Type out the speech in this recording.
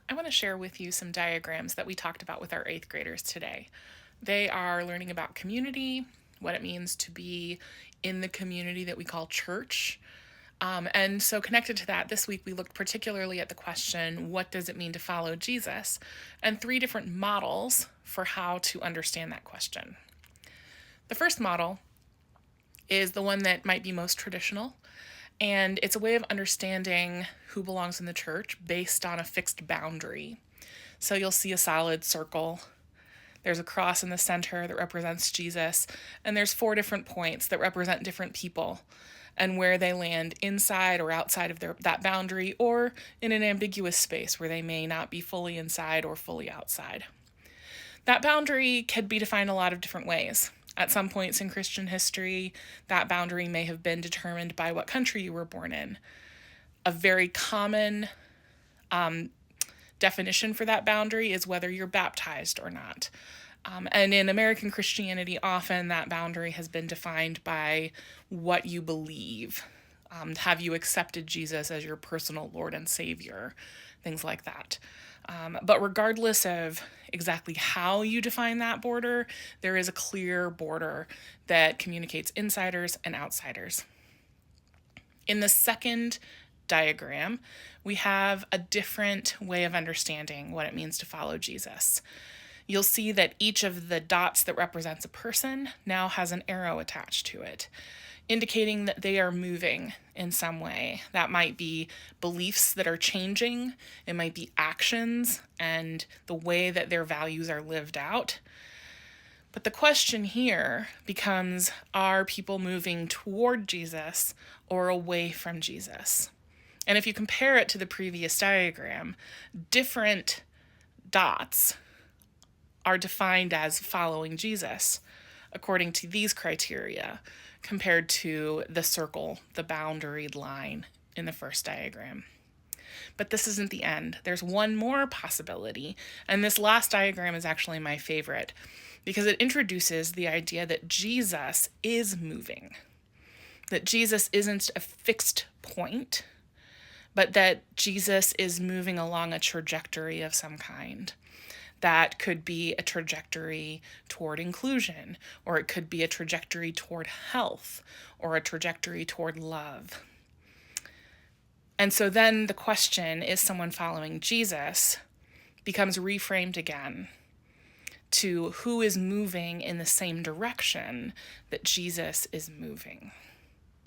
I want to share with you some diagrams that we talked about with our 8th graders today. They are learning about community, what it means to be in the community that we call church. And so, connected to that, this week we looked particularly at the question, what does it mean to follow Jesus? And 3 different models for how to understand that question. The first model is the one that might be most traditional, and it's a way of understanding who belongs in the church based on a fixed boundary. So you'll see a solid circle. There's a cross in the center that represents Jesus, and there's 4 different points that represent different people and where they land inside or outside of that boundary, or in an ambiguous space where they may not be fully inside or fully outside. That boundary could be defined a lot of different ways. At some points in Christian history, that boundary may have been determined by what country you were born in. A very common definition for that boundary is whether you're baptized or not. And in American Christianity, often that boundary has been defined by what you believe. Have you accepted Jesus as your personal Lord and Savior? Things like that. But regardless of exactly how you define that border, there is a clear border that communicates insiders and outsiders. In the second diagram, we have a different way of understanding what it means to follow Jesus. You'll see that each of the dots that represents a person now has an arrow attached to it, indicating that they are moving in some way. That might be beliefs that are changing, it might be actions and the way that their values are lived out. But the question here becomes, are people moving toward Jesus or away from Jesus? And if you compare it to the previous diagram, different dots are defined as following Jesus according to these criteria compared to the circle, the boundaried line in the first diagram. But this isn't the end. There's one more possibility, and this last diagram is actually my favorite because it introduces the idea that Jesus is moving, that Jesus isn't a fixed point, but that Jesus is moving along a trajectory of some kind. That could be a trajectory toward inclusion, or it could be a trajectory toward health, or a trajectory toward love. And so then the question, is someone following Jesus, becomes reframed again to who is moving in the same direction that Jesus is moving.